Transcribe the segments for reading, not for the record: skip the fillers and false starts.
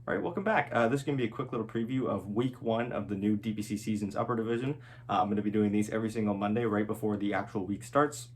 All right, welcome back. This is going to be a quick little preview of week one of the new DPC season's upper division. I'm going to be doing these every single Monday right before the actual week starts,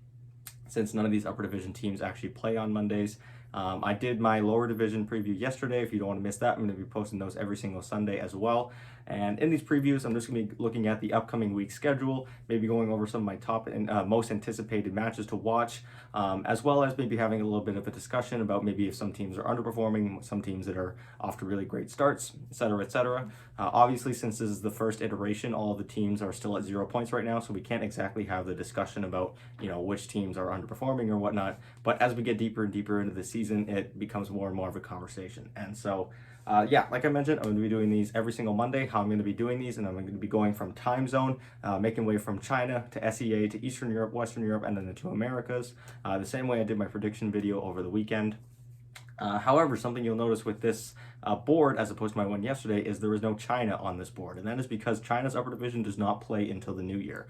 since none of these upper division teams actually play on Mondays. I did my lower division preview yesterday. If you don't want to miss that, I'm going to be posting those every single Sunday as well. And in these previews, I'm just going to be looking at the upcoming week schedule, maybe going over some of my top and most anticipated matches to watch, as well as maybe having a little bit of a discussion about maybe if some teams are underperforming, some teams that are off to really great starts, etc., etc. Obviously, since this is the first iteration, all of the teams are still at 0 points right now, so we can't exactly have the discussion about, which teams are underperforming or whatnot. But as we get deeper and deeper into the season, it becomes more and more of a conversation. And so, like I mentioned, I'm going to be doing these every single Monday. How I'm going to be doing these, and I'm going to be going from time zone, making way from China to SEA to Eastern Europe, Western Europe, and then the two Americas, the same way I did my prediction video over the weekend. However, something you'll notice with this board, as opposed to my one yesterday, is there is no China on this board, and that is because China's upper division does not play until the new year.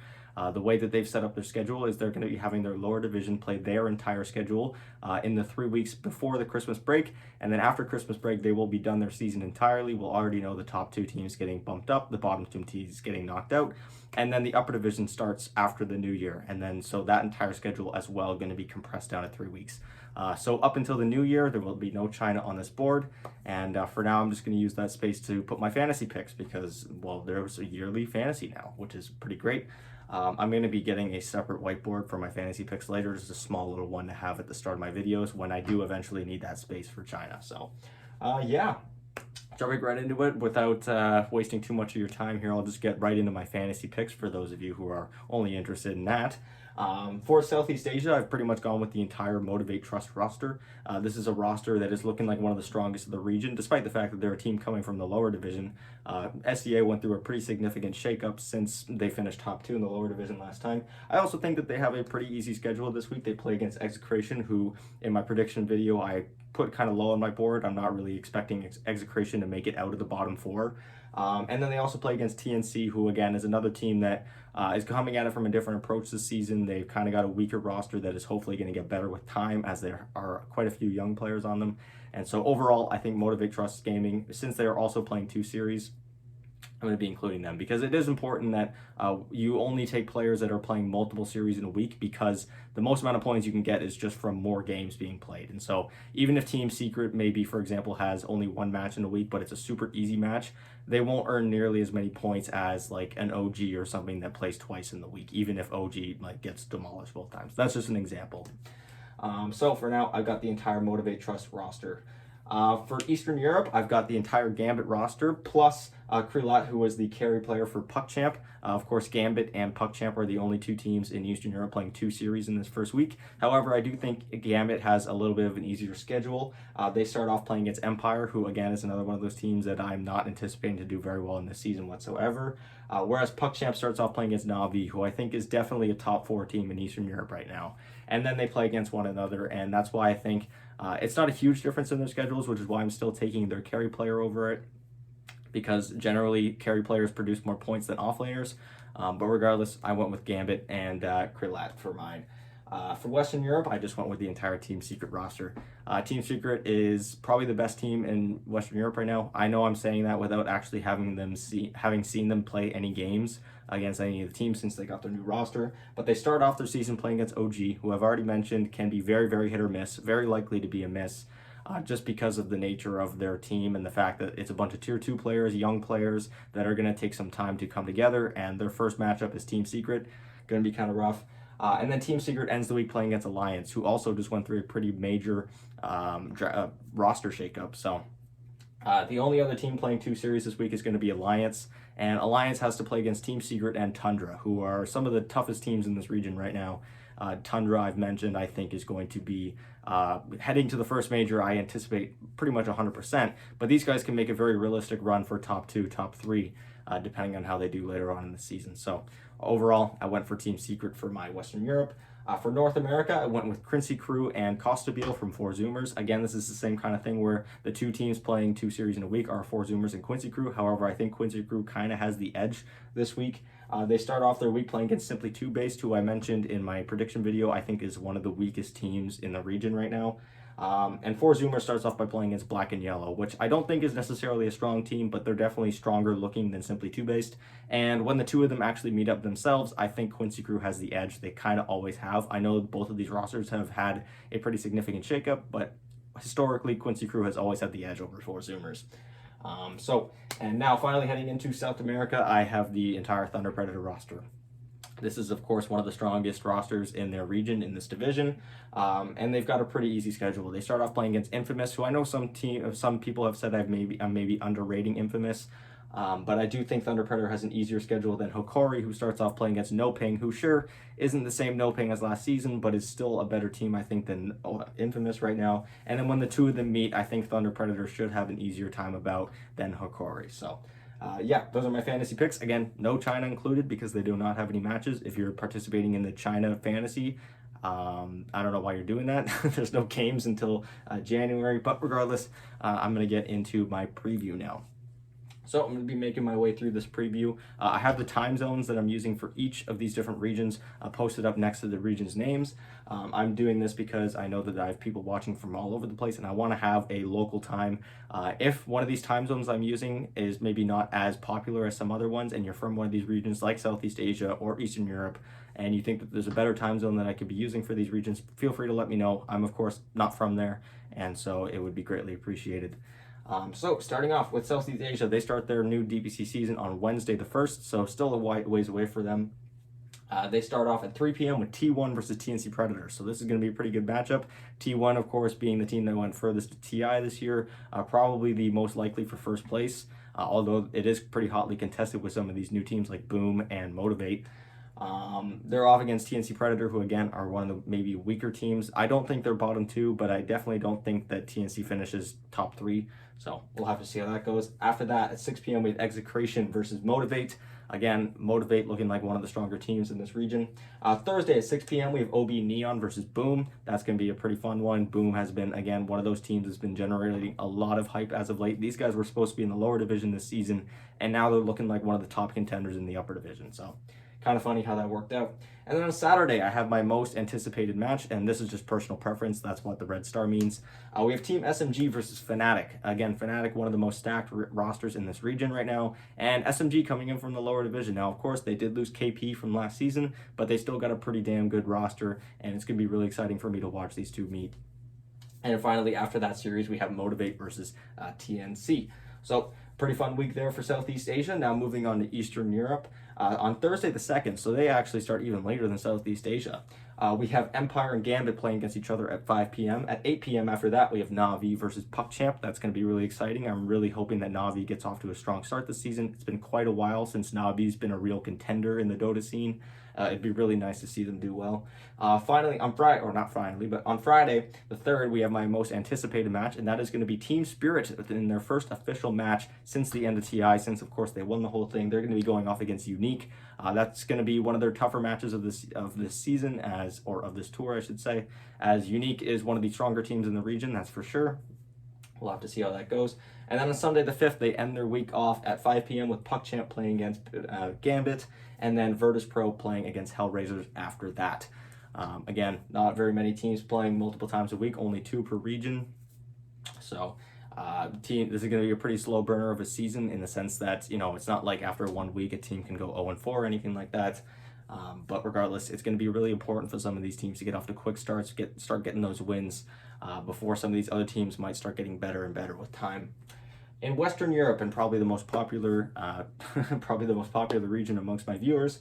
The way that they've set up their schedule is they're going to be having their lower division play their entire schedule in the 3 weeks before the Christmas break, and then after Christmas break, they will be done their season entirely. We'll already know the top two teams getting bumped up, the bottom two teams getting knocked out, and then the upper division starts after the new year, and then so that entire schedule as well going to be compressed down to 3 weeks. So up until the new year, there will be no China on this board, and for now, I'm just going to use that space to put my fantasy picks because, well, there's a yearly fantasy now, which is pretty great. I'm going to be getting a separate whiteboard for my fantasy picks later, just a small little one to have at the start of my videos when I do eventually need that space for China. So, yeah. Jumping right into it without wasting too much of your time here, I'll just get right into my fantasy picks for those of you who are only interested in that. For Southeast Asia, I've pretty much gone with the entire Motivate Trust roster. This is a roster that is looking like one of the strongest of the region, despite the fact that they're a team coming from the lower division. SEA went through a pretty significant shakeup since they finished top 2 in the lower division last time. I also think that they have a pretty easy schedule this week. They play against Execration, who in my prediction video I put kind of low on my board. I'm not really expecting Execration to make it out of the bottom 4. And then they also play against TNC, who again is another team that is coming at it from a different approach this season. They've kind of got a weaker roster that is hopefully going to get better with time, as there are quite a few young players on them. And so overall, I think Motivate Trust Gaming, since they are also playing 2 series, I'm going to be including them because it is important that you only take players that are playing multiple series in a week, because the most amount of points you can get is just from more games being played. And so even if Team Secret maybe, for example, has only 1 match in a week, but it's a super easy match, they won't earn nearly as many points as like an OG or something that plays twice in the week, even if OG like gets demolished both times. That's just an example. So for now, I've got the entire Motivate Trust roster. For Eastern Europe, I've got the entire Gambit roster, plus Krilat, who was the carry player for PuckChamp. Of course, Gambit and PuckChamp are the only 2 teams in Eastern Europe playing 2 series in this first week. However, I do think Gambit has a little bit of an easier schedule. They start off playing against Empire, who again is another one of those teams that I'm not anticipating to do very well in this season whatsoever. Whereas PuckChamp starts off playing against Navi, who I think is definitely a top 4 team in Eastern Europe right now. And then they play against one another, and that's why I think it's not a huge difference in their schedules, which is why I'm still taking their carry player over it, because generally carry players produce more points than offlaners. But regardless, I went with Gambit and Krilat for mine. For Western Europe, I just went with the entire Team Secret roster. Team Secret is probably the best team in Western Europe right now. I know I'm saying that without actually having seen them play any games against any of the teams since they got their new roster. But they start off their season playing against OG, who I've already mentioned can be very, very hit or miss, very likely to be a miss. Just because of the nature of their team and the fact that it's a bunch of tier 2 players, young players that are going to take some time to come together, and their first matchup is Team Secret, going to be kind of rough. And then Team Secret ends the week playing against Alliance, who also just went through a pretty major roster shakeup. So the only other team playing 2 series this week is going to be Alliance, and Alliance has to play against Team Secret and Tundra, who are some of the toughest teams in this region right now. Tundra, I've mentioned, I think is going to be heading to the first major. I anticipate pretty much 100%, but these guys can make a very realistic run for top 2, top 3, depending on how they do later on in the season. So overall, I went for Team Secret for my Western Europe. For North America, I went with Quincy Crew and Costabile from 4Zoomers. Again, this is the same kind of thing where the 2 teams playing 2 series in a week are 4Zoomers and Quincy Crew. However, I think Quincy Crew kind of has the edge this week. They start off their week playing against Simply 2 Based, who I mentioned in my prediction video I think is one of the weakest teams in the region right now. And 4Zoomer starts off by playing against Black and Yellow, which I don't think is necessarily a strong team, but they're definitely stronger looking than Simply 2-based. And when the two of them actually meet up themselves, I think Quincy Crew has the edge. They kind of always have. I know both of these rosters have had a pretty significant shakeup, but historically, Quincy Crew has always had the edge over 4Zoomers. And now finally heading into South America, I have the entire Thunder Predator roster. This is, of course, one of the strongest rosters in their region in this division, and they've got a pretty easy schedule. They start off playing against Infamous, who I know some people have said I'm maybe underrating Infamous, but I do think Thunder Predator has an easier schedule than Hokori, who starts off playing against No Ping, who sure isn't the same No Ping as last season, but is still a better team, I think, than Infamous right now. And then when the two of them meet, I think Thunder Predator should have an easier time about than Hokori. So. Yeah, those are my fantasy picks. Again, no China included because they do not have any matches. If you're participating in the China fantasy, I don't know why you're doing that. There's no games until January, but regardless, I'm going to get into my preview now. So I'm going to be making my way through this preview. I have the time zones that I'm using for each of these different regions posted up next to the region's names. I'm doing this because I know that I have people watching from all over the place and I want to have a local time. If one of these time zones I'm using is maybe not as popular as some other ones and you're from one of these regions like Southeast Asia or Eastern Europe and you think that there's a better time zone that I could be using for these regions, feel free to let me know. I'm of course not from there, and so it would be greatly appreciated. So starting off with Southeast Asia, they start their new DBC season on Wednesday the 1st, so still a ways away for them. They start off at 3 p.m. with T1 versus TNC Predator, so this is going to be a pretty good matchup. T1, of course, being the team that went furthest to TI this year, probably the most likely for first place, although it is pretty hotly contested with some of these new teams like Boom and Motivate. They're off against TNC Predator, who again are one of the maybe weaker teams. I don't think they're bottom two, but I definitely don't think that TNC finishes top three. So we'll have to see how that goes. After that, at 6 p.m. we have Execration versus Motivate. Again, Motivate looking like one of the stronger teams in this region. Thursday at 6 p.m. we have OB Neon versus Boom. That's going to be a pretty fun one. Boom has been, again, one of those teams that's been generating a lot of hype as of late. These guys were supposed to be in the lower division this season, and now they're looking like one of the top contenders in the upper division. So kind of funny how that worked out. And then on Saturday, I have my most anticipated match, and this is just personal preference. That's what the red star means. We have Team SMG versus Fnatic. Again, Fnatic, one of the most stacked rosters in this region right now, and SMG coming in from the lower division. Now, of course, they did lose KP from last season, but they still got a pretty damn good roster, and it's going to be really exciting for me to watch these two meet. And finally, after that series, we have Motivate versus TNC. So, pretty fun week there for Southeast Asia. Now moving on to Eastern Europe. On Thursday the 2nd, so they actually start even later than Southeast Asia. We have Empire and Gambit playing against each other at 5 p.m. At 8 p.m. after that, we have Na'Vi versus PuckChamp. That's going to be really exciting. I'm really hoping that Na'Vi gets off to a strong start this season. It's been quite a while since Na'Vi's been a real contender in the Dota scene. It'd be really nice to see them do well. Finally, on Friday, or not finally, but on Friday, the 3rd, we have my most anticipated match, and that is going to be Team Spirit in their first official match since the end of TI, since, of course, they won the whole thing. They're going to be going off against Unique. That's going to be one of their tougher matches of this season, of this tour, I should say, as Unique is one of the stronger teams in the region, that's for sure. We'll have to see how that goes. And then on Sunday the 5th, they end their week off at 5 p.m. with PuckChamp playing against Gambit, and then Virtus Pro playing against Hellraisers after that. Again, not very many teams playing multiple times a week, only 2 per region. So this is going to be a pretty slow burner of a season in the sense that, it's not like after 1 week a team can go 0-4 or anything like that. But regardless, it's going to be really important for some of these teams to get off to quick starts, start getting those wins before some of these other teams might start getting better and better with time. In Western Europe, and probably the most popular, region amongst my viewers,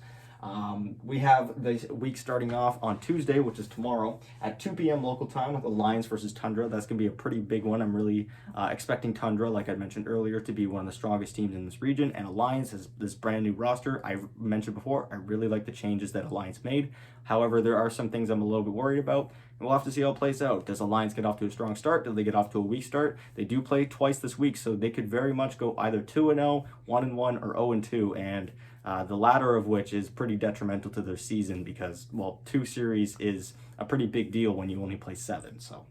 we have the week starting off on Tuesday, which is tomorrow, at 2 p.m. local time with Alliance versus Tundra. That's going to be a pretty big one. I'm really expecting Tundra, like I mentioned earlier, to be one of the strongest teams in this region. And Alliance has this brand new roster. I've mentioned before, I really like the changes that Alliance made. However, there are some things I'm a little bit worried about. And we'll have to see how it plays out. Does Alliance get off to a strong start? Do they get off to a weak start? They do play twice this week, so they could very much go either 2-0, 1-1, or 0-2. And the latter of which is pretty detrimental to their season because, well, 2 series is a pretty big deal when you only play 7. So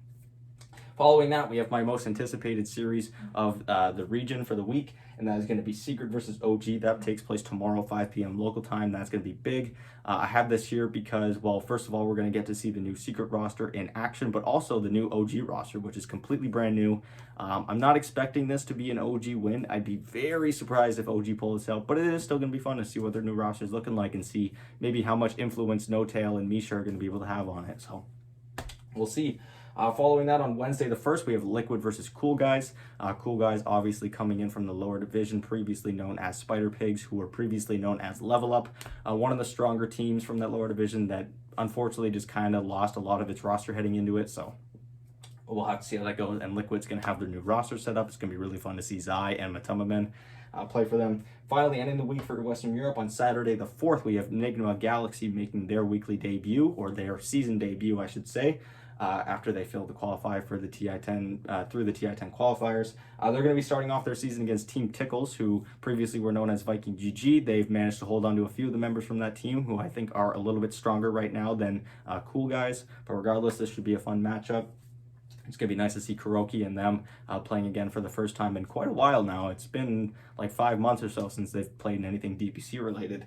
Following that, we have my most anticipated series of the region for the week, and that is going to be Secret versus OG. That takes place tomorrow, 5 p.m. local time. That's going to be big. I have this here because, well, first of all, we're going to get to see the new Secret roster in action, but also the new OG roster, which is completely brand new. I'm not expecting this to be an OG win. I'd be very surprised if OG pull this out, but it is still going to be fun to see what their new roster is looking like and see maybe how much influence No Tail and Misha are going to be able to have on it. So we'll see. Following that, on Wednesday the 1st, we have Liquid versus Cool Guys. Cool Guys obviously coming in from the lower division, previously known as Spider Pigs, who were previously known as Level Up. One of the stronger teams from that lower division that unfortunately just kind of lost a lot of its roster heading into it. So we'll have to see how that goes. And Liquid's going to have their new roster set up. It's going to be really fun to see Zai and Matuma play for them. Finally, ending the week for Western Europe, on Saturday the 4th, we have Enigma Galaxy making their weekly debut, or their season debut, I should say. After they failed to qualify for the TI-10 through the TI-10 qualifiers. They're going to be starting off their season against Team Tickles, who previously were known as Viking GG. They've managed to hold on to a few of the members from that team, who I think are a little bit stronger right now than Cool Guys. But regardless, this should be a fun matchup. It's going to be nice to see Kuroki and them playing again for the first time in quite a while now. It's been like 5 months or so since they've played in anything DPC related.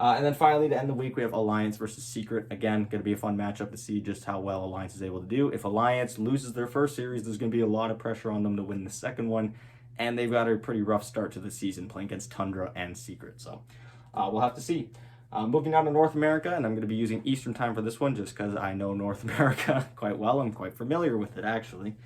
And then finally, to end the week, we have Alliance versus Secret. Again, going to be a fun matchup to see just how well Alliance is able to do. If Alliance loses their first series, there's going to be a lot of pressure on them to win the second one. And they've got a pretty rough start to the season playing against Tundra and Secret. So we'll have to see. Moving on to North America, and I'm going to be using Eastern time for this one just because I know North America quite well. I'm quite familiar with it, actually.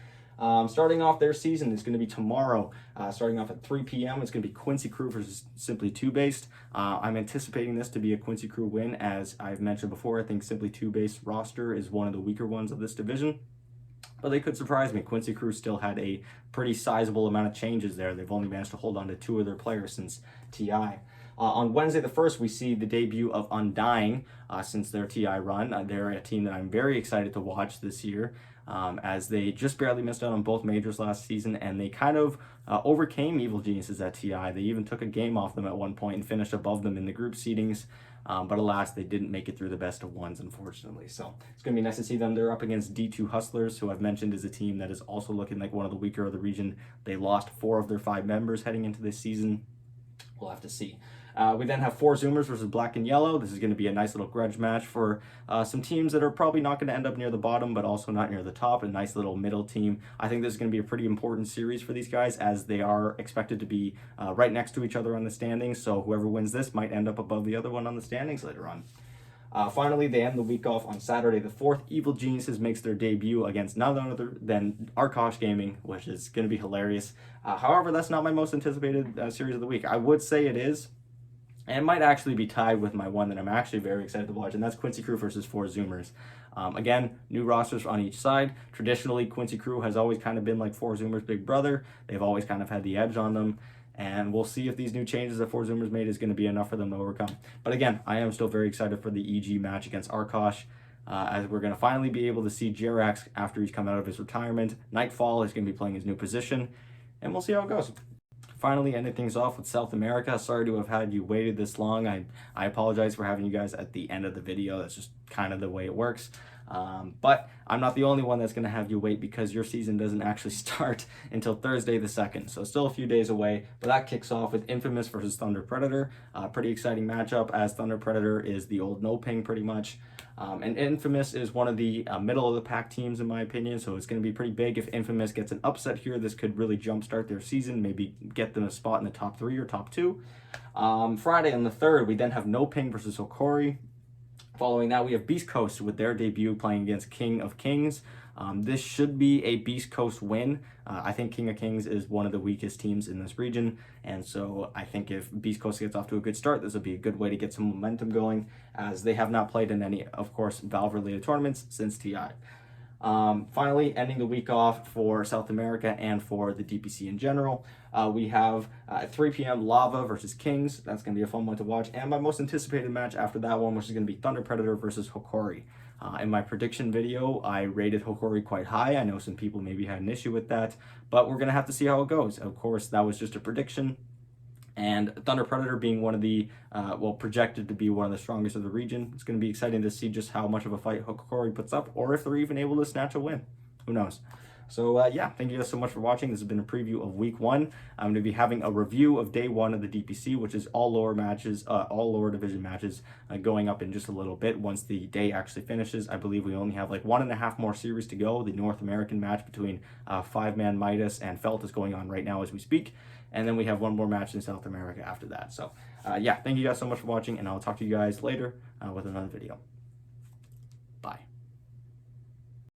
Starting off their season is going to be tomorrow, starting off at 3 p.m. It's going to be Quincy Crew versus Simply 2 Based. I'm anticipating this to be a Quincy Crew win. As I've mentioned before, I think Simply 2 Based roster is one of the weaker ones of this division. But they could surprise me. Quincy Crew still had a pretty sizable amount of changes there. They've only managed to hold on to 2 of their players since TI. On Wednesday the 1st, we see the debut of Undying since their TI run. They're a team that I'm very excited to watch this year, as they just barely missed out on both majors last season, and they kind of overcame Evil Geniuses at TI. They even took a game off them at one point and finished above them in the group seedings, but alas, they didn't make it through the best of ones, unfortunately. So it's going to be nice to see them. They're up against D2 Hustlers, who I've mentioned is a team that is also looking like one of the weaker of the region. They lost 4 of their 5 members heading into this season. We'll have to see. We then have 4 Zoomers versus Black and Yellow. This is going to be a nice little grudge match for some teams that are probably not going to end up near the bottom, but also not near the top. A nice little middle team. I think this is going to be a pretty important series for these guys, as they are expected to be right next to each other on the standings. So whoever wins this might end up above the other one on the standings later on. Finally, they end the week off on Saturday the 4th. Evil Geniuses makes their debut against none other than Arkosh Gaming, which is going to be hilarious. However, that's not my most anticipated series of the week. I would say it is. And it might actually be tied with my one that I'm actually very excited to watch, and that's Quincy Crew versus 4 Zoomers. Again, new rosters on each side. Traditionally, Quincy Crew has always kind of been like 4 Zoomers' big brother. They've always kind of had the edge on them. And we'll see if these new changes that 4 Zoomers made is going to be enough for them to overcome. But again, I am still very excited for the EG match against Arkosh, as we're going to finally be able to see Jirax after he's come out of his retirement. Nightfall is going to be playing his new position, and we'll see how it goes. Finally, ending things off with South America. Sorry to have had you waited this long. I apologize for having you guys at the end of the video. That's just kind of the way it works. But I'm not the only one that's going to have you wait, because your season doesn't actually start until Thursday the 2nd. So still a few days away, but that kicks off with Infamous versus Thunder Predator. Pretty exciting matchup, as Thunder Predator is the old no ping pretty much. And Infamous is one of the middle of the pack teams in my opinion, so it's going to be pretty big. If Infamous gets an upset here, this could really jumpstart their season, maybe get them a spot in the top 3 or top 2. Friday on the 3rd, we then have No Ping versus Okori. Following that, we have Beast Coast with their debut playing against King of Kings. This should be a Beast Coast win. I think King of Kings is one of the weakest teams in this region, and so I think if Beast Coast gets off to a good start, this will be a good way to get some momentum going, as they have not played in any, of course, Valve-related tournaments since TI. Finally, ending the week off for South America and for the DPC in general, we have at 3 p.m. Lava versus Kings. That's going to be a fun one to watch. And my most anticipated match after that one, which is going to be Thunder Predator versus Hokori. In my prediction video, I rated Hokori quite high. I know some people maybe had an issue with that, but we're going to have to see how it goes. Of course, that was just a prediction. And Thunder Predator being one of the, projected to be one of the strongest of the region. It's going to be exciting to see just how much of a fight Hokori puts up, or if they're even able to snatch a win. Who knows? So yeah, thank you guys so much for watching. This has been a preview of week 1. I'm going to be having a review of day 1 of the DPC, which is all lower matches, all lower division matches, going up in just a little bit once the day actually finishes. I believe we only have like 1.5 more series to go. The North American match between 5-man Midas and Felt is going on right now as we speak. And then we have 1 more match in South America after that. So yeah, thank you guys so much for watching, and I'll talk to you guys later with another video. Bye.